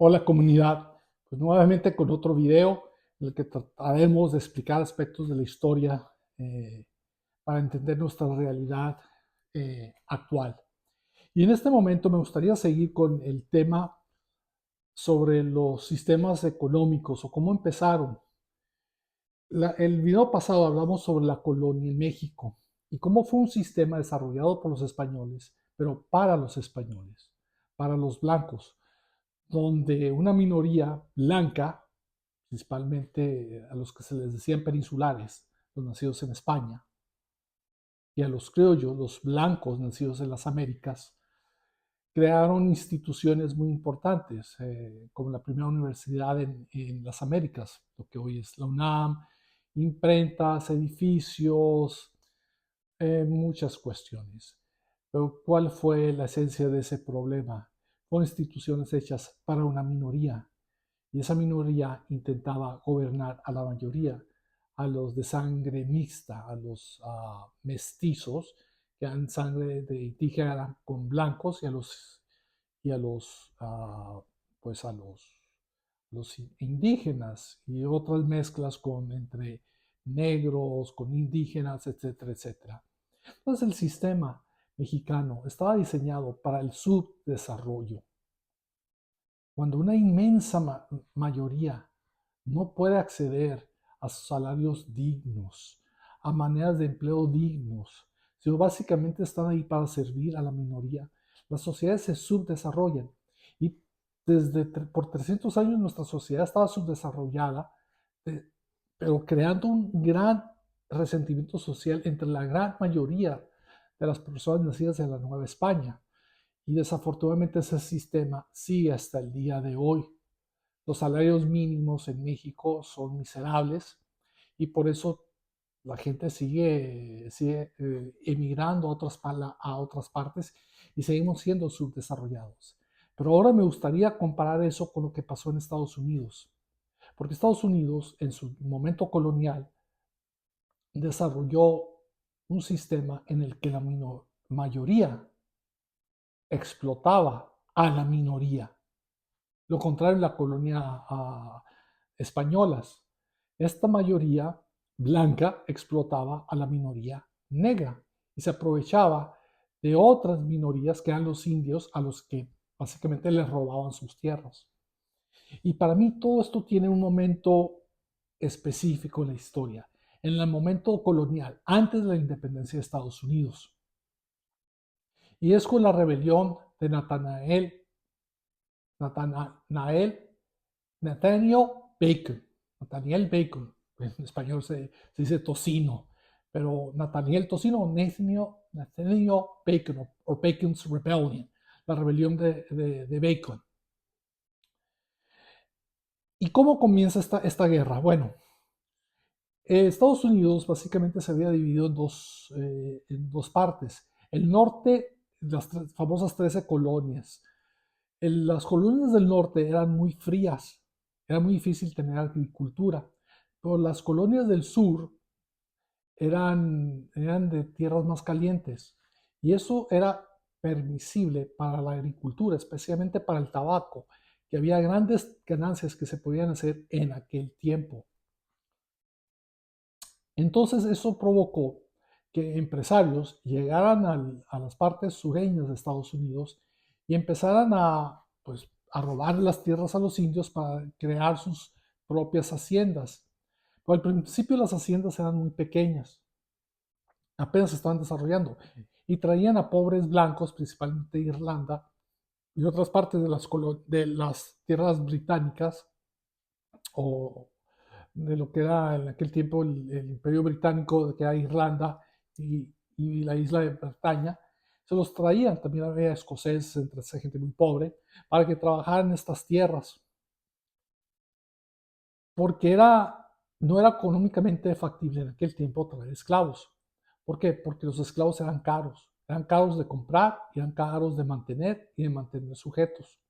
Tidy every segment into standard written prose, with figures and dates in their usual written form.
Hola comunidad, pues nuevamente con otro video en el que trataremos de explicar aspectos de la historia eh, para entender nuestra realidad actual. Y en este momento me gustaría seguir con el tema sobre los sistemas económicos o cómo empezaron. El video pasado hablamos sobre la colonia en México y cómo fue un sistema desarrollado por los españoles, pero para los españoles, para los blancos, donde una minoría blanca, principalmente a los que se les decían peninsulares, los nacidos en España, y a los criollos, los blancos nacidos en las Américas, crearon instituciones muy importantes, como la primera universidad en las Américas, lo que hoy es la UNAM, imprentas, edificios, muchas cuestiones. Pero ¿cuál fue la esencia de ese problema? Con instituciones hechas para una minoría, y esa minoría intentaba gobernar a la mayoría, a los de sangre mixta, a los mestizos, que eran sangre de indígena con blancos, y a los pues los indígenas, y otras mezclas entre negros, con indígenas, etcétera, etcétera. Entonces el sistema mexicano estaba diseñado para el subdesarrollo. Cuando una inmensa mayoría no puede acceder a salarios dignos, a maneras de empleo dignos, sino básicamente están ahí para servir a la minoría, las sociedades se subdesarrollan. Y por 300 años nuestra sociedad estaba subdesarrollada, pero creando un gran resentimiento social entre la gran mayoría de las personas nacidas en la Nueva España. Y desafortunadamente ese sistema sigue hasta el día de hoy. Los salarios mínimos en México son miserables y por eso la gente sigue emigrando a otras partes y seguimos siendo subdesarrollados. Pero ahora me gustaría comparar eso con lo que pasó en Estados Unidos, porque Estados Unidos en su momento colonial desarrolló un sistema en el que la mayoría explotaba a la minoría. Lo contrario en la colonia españolas. Esta mayoría blanca explotaba a la minoría negra y se aprovechaba de otras minorías que eran los indios, a los que básicamente les robaban sus tierras. Y para mí todo esto tiene un momento específico en la historia, en el momento colonial, antes de la independencia de Estados Unidos. Y es con la rebelión de Nathaniel Bacon. Nathaniel Bacon. En español se dice tocino, pero Nathaniel Tocino o Nathaniel Bacon o Bacon's Rebellion, la rebelión de Bacon. ¿Y cómo comienza esta guerra? Bueno, Estados Unidos básicamente se había dividido en dos partes. El norte, las famosas 13 colonias. Las colonias del norte eran muy frías, era muy difícil tener agricultura, pero las colonias del sur eran de tierras más calientes y eso era permisible para la agricultura, especialmente para el tabaco, que había grandes ganancias que se podían hacer en aquel tiempo. Entonces eso provocó que empresarios llegaran a las partes sureñas de Estados Unidos y empezaran a robar las tierras a los indios para crear sus propias haciendas. Pero al principio las haciendas eran muy pequeñas, apenas se estaban desarrollando y traían a pobres blancos, principalmente de Irlanda y otras partes de las tierras británicas, o de lo que era en aquel tiempo el Imperio Británico, que era Irlanda y la isla de Bretaña. Se los traían, también había escoceses, entre esa gente muy pobre, para que trabajaran en estas tierras, porque no era económicamente factible en aquel tiempo traer esclavos. ¿Por qué? Porque los esclavos eran caros de comprar, y eran caros de mantener y de mantener sujetos,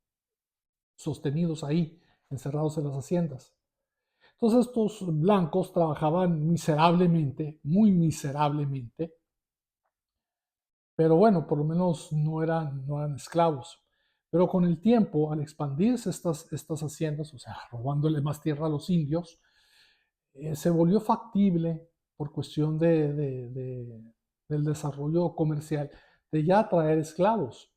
sostenidos ahí, encerrados en las haciendas. Entonces estos blancos trabajaban miserablemente, muy miserablemente, pero bueno, por lo menos no eran esclavos. Pero con el tiempo, al expandirse estas haciendas, o sea, robándole más tierra a los indios, se volvió factible por cuestión del desarrollo comercial de ya traer esclavos.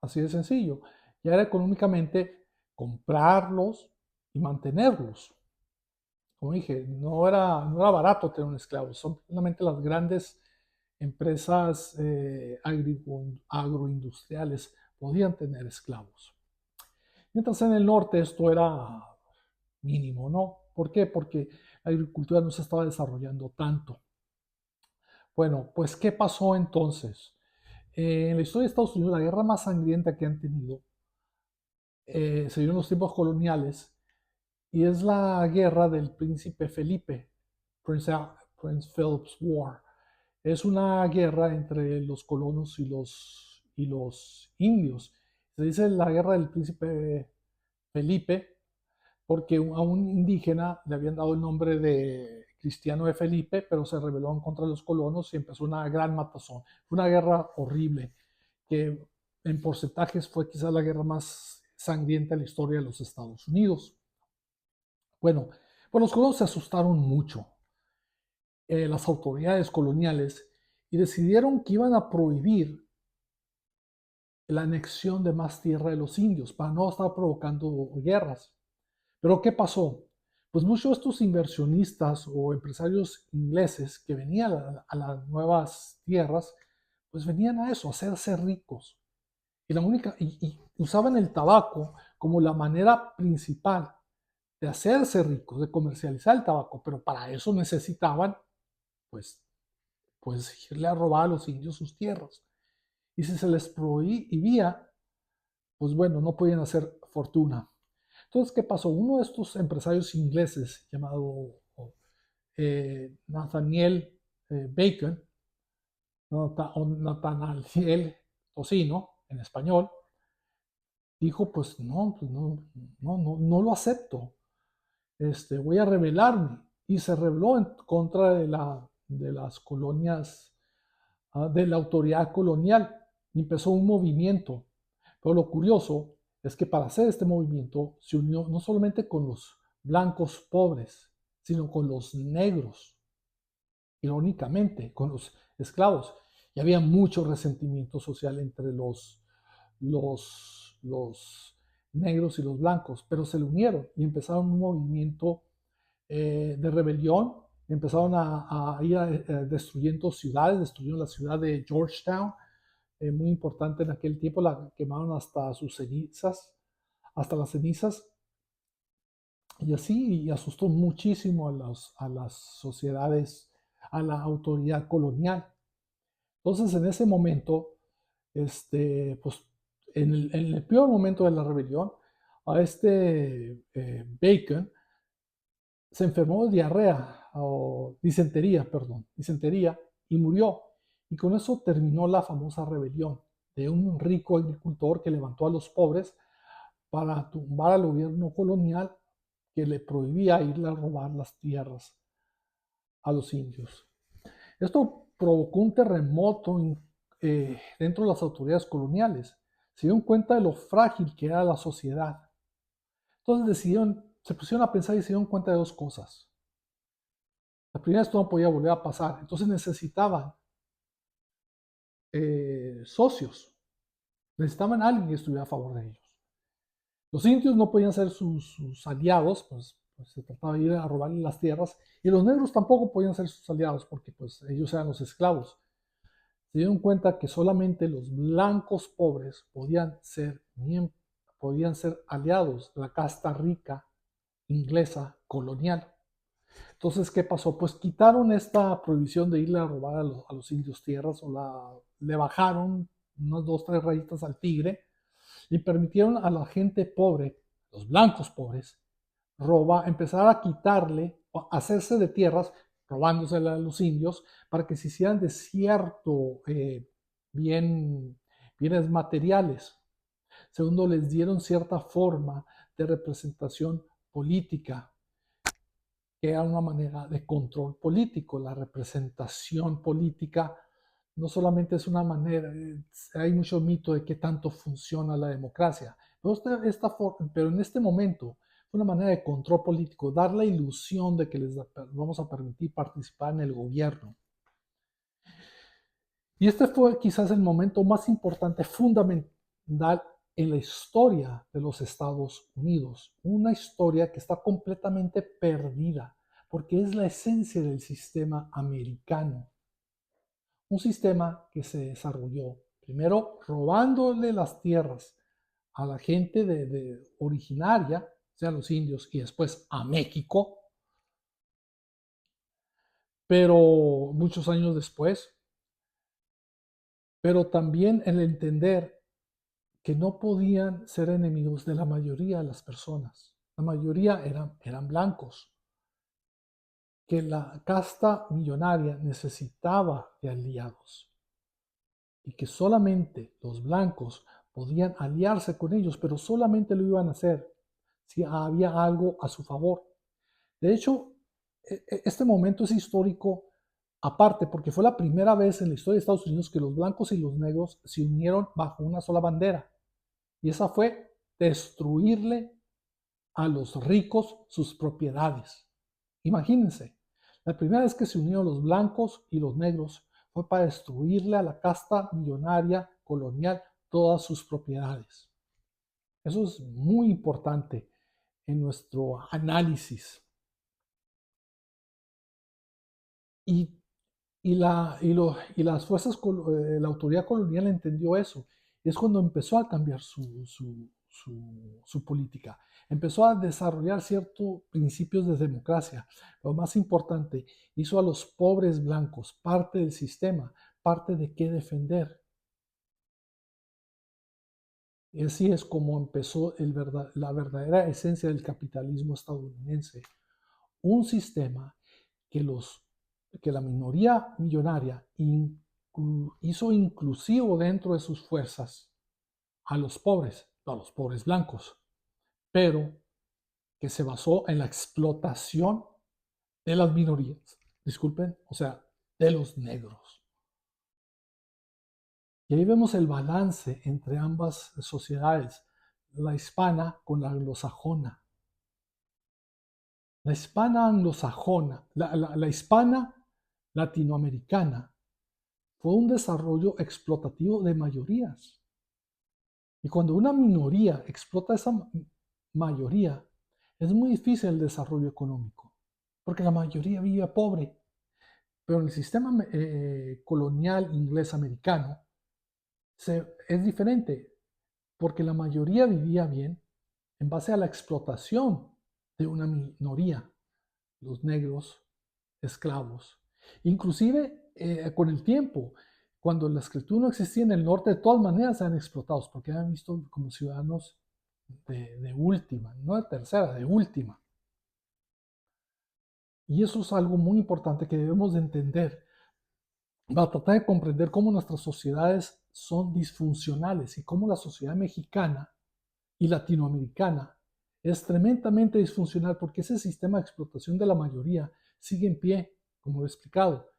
Así de sencillo. Ya era económicamente comprarlos y mantenerlos. Como dije, no era barato tener un esclavo. Son solamente las grandes empresas agroindustriales podían tener esclavos. Mientras en el norte esto era mínimo, ¿no? ¿Por qué? Porque la agricultura no se estaba desarrollando tanto. Bueno, pues ¿qué pasó entonces? En la historia de Estados Unidos, la guerra más sangrienta que han tenido se dio en los tiempos coloniales y es la guerra del príncipe Felipe, Prince, Prince Philip's War. Es una guerra entre los colonos y los indios. Se dice la guerra del príncipe Felipe porque a un indígena le habían dado el nombre de Cristiano de Felipe, pero se rebeló en contra de los colonos y empezó una gran matazón. Fue una guerra horrible, que en porcentajes fue quizás la guerra más sangrienta en la historia de los Estados Unidos. Bueno, pues los colonos se asustaron mucho, las autoridades coloniales, y decidieron que iban a prohibir la anexión de más tierra de los indios para no estar provocando guerras. Pero ¿qué pasó? Pues muchos de estos inversionistas o empresarios ingleses que venían a las nuevas tierras, pues venían a eso, a hacerse ricos. Y usaban el tabaco como la manera principal de hacerse ricos, de comercializar el tabaco, pero para eso necesitaban, pues, pues irle a robar a los indios sus tierras. Y si se les prohibía, pues bueno, no podían hacer fortuna. Entonces, ¿qué pasó? Uno de estos empresarios ingleses llamado Nathaniel Bacon, o Nathaniel Tocino en español, dijo, pues no lo acepto, voy a rebelarme. Y se rebeló en contra de las colonias, de la autoridad colonial, y empezó un movimiento. Pero lo curioso es que para hacer este movimiento se unió no solamente con los blancos pobres, sino con los negros, irónicamente, con los esclavos. Y había mucho resentimiento social entre los negros y los blancos, pero se le unieron y empezaron un movimiento de rebelión, empezaron a ir destruyendo ciudades, destruyeron la ciudad de Georgetown, muy importante en aquel tiempo, la quemaron hasta sus cenizas, hasta las cenizas, y así y asustó muchísimo a las sociedades, a la autoridad colonial. Entonces, en ese momento, pues, en el peor momento de la rebelión, a Bacon se enfermó de diarrea, o disentería, y murió. Y con eso terminó la famosa rebelión de un rico agricultor que levantó a los pobres para tumbar al gobierno colonial que le prohibía irle a robar las tierras a los indios. Esto provocó un terremoto dentro de las autoridades coloniales. Se dieron cuenta de lo frágil que era la sociedad. Entonces se pusieron a pensar y se dieron cuenta de dos cosas. La primera, esto no podía volver a pasar. Entonces necesitaban socios. Necesitaban a alguien que estuviera a favor de ellos. Los indios no podían ser sus aliados, pues se trataba de ir a robarle las tierras, y los negros tampoco podían ser sus aliados porque pues ellos eran los esclavos. Se dieron cuenta que solamente los blancos pobres podían ser aliados de la casta rica inglesa colonial. Entonces, ¿qué pasó? Pues quitaron esta prohibición de irle a robar a los indios tierras, le bajaron unas 2, 3 rayitas al tigre y permitieron a la gente pobre, los blancos pobres, empezar a quitarle, hacerse de tierras, robándosela a los indios, para que se hicieran de cierto bienes materiales. Segundo, les dieron cierta forma de representación política, que era una manera de control político. La representación política no solamente es una manera, hay mucho mito de qué tanto funciona la democracia, pero, pero en este momento fue una manera de control político, dar la ilusión de que vamos a permitir participar en el gobierno. Y este fue quizás el momento más importante, fundamental en la historia de los Estados Unidos. Una historia que está completamente perdida, porque es la esencia del sistema americano. Un sistema que se desarrolló primero robándole las tierras a la gente originaria, o sea, los indios, y después a México, pero muchos años después, pero también el entender que no podían ser enemigos de la mayoría de las personas. La mayoría eran blancos, que la casta millonaria necesitaba de aliados y que solamente los blancos podían aliarse con ellos, pero solamente lo iban a hacer si había algo a su favor. De hecho, este momento es histórico aparte porque fue la primera vez en la historia de Estados Unidos que los blancos y los negros se unieron bajo una sola bandera. Y esa fue destruirle a los ricos sus propiedades. Imagínense, la primera vez que se unieron los blancos y los negros fue para destruirle a la casta millonaria colonial todas sus propiedades. Eso es muy importante en nuestro análisis. Y, las fuerzas, la autoridad colonial entendió eso. Es cuando empezó a cambiar su política. Empezó a desarrollar ciertos principios de democracia. Lo más importante, hizo a los pobres blancos parte del sistema, parte de qué defender. Y así es como empezó la verdadera esencia del capitalismo estadounidense. Un sistema que, que la minoría millonaria hizo inclusivo dentro de sus fuerzas a los pobres blancos, pero que se basó en la explotación de las minorías, disculpen, o sea, de los negros. Y ahí vemos el balance entre ambas sociedades, la hispana con la anglosajona. La hispana anglosajona, la hispana latinoamericana, fue un desarrollo explotativo de mayorías. Y cuando una minoría explota a esa mayoría, es muy difícil el desarrollo económico, porque la mayoría vive pobre. Pero en el sistema colonial inglés-americano es diferente, porque la mayoría vivía bien en base a la explotación de una minoría, los negros, esclavos. Inclusive con el tiempo, cuando la esclavitud no existía en el norte, de todas maneras eran explotados, porque eran vistos como ciudadanos de última, no de tercera, de última. Y eso es algo muy importante que debemos de entender para tratar de comprender cómo nuestras sociedades son disfuncionales y cómo la sociedad mexicana y latinoamericana es tremendamente disfuncional porque ese sistema de explotación de la mayoría sigue en pie, como lo he explicado,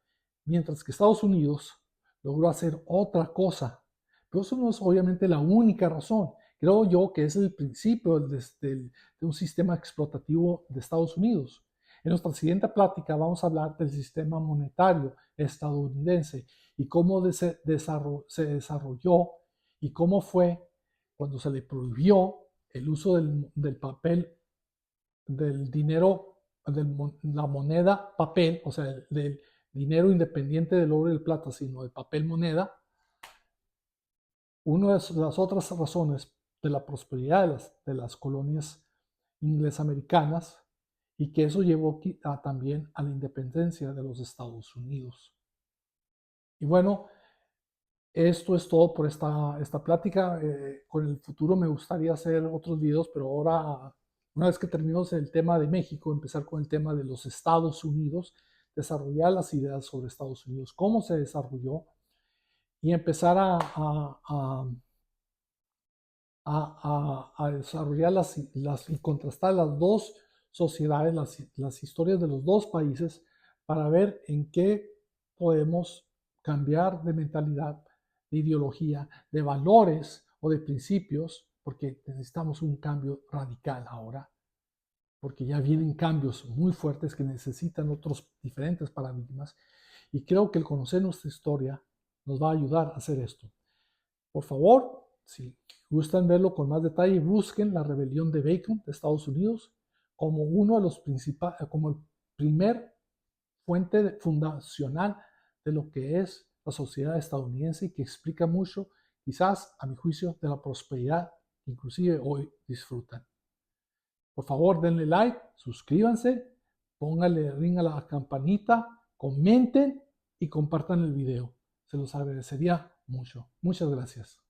mientras que Estados Unidos logró hacer otra cosa. Pero eso no es obviamente la única razón. Creo yo que es el principio de un sistema explotativo de Estados Unidos. En nuestra siguiente plática vamos a hablar del sistema monetario estadounidense y cómo se desarrolló y cómo fue cuando se le prohibió el uso del papel, del dinero, de la moneda papel, o sea, del dinero independiente del oro y el plata, sino de papel moneda. Una de las otras razones de la prosperidad de las colonias inglés-americanas y que eso llevó también a la independencia de los Estados Unidos. Y bueno, esto es todo por esta plática. Con el futuro me gustaría hacer otros videos, pero ahora, una vez que terminemos el tema de México, empezar con el tema de los Estados Unidos, desarrollar las ideas sobre Estados Unidos, cómo se desarrolló y empezar a desarrollar y contrastar las dos sociedades, las historias de los dos países para ver en qué podemos cambiar de mentalidad, de ideología, de valores o de principios, porque necesitamos un cambio radical ahora, porque ya vienen cambios muy fuertes que necesitan otros diferentes paradigmas. Y creo que el conocer nuestra historia nos va a ayudar a hacer esto. Por favor, si gustan verlo con más detalle, busquen la rebelión de Bacon de Estados Unidos como uno de los principales, como el primer fuente fundacional de lo que es la sociedad estadounidense y que explica mucho, quizás a mi juicio, de la prosperidad que inclusive hoy disfrutan. Por favor, denle like, suscríbanse, pónganle ring a la campanita, comenten y compartan el video. Se los agradecería mucho. Muchas gracias.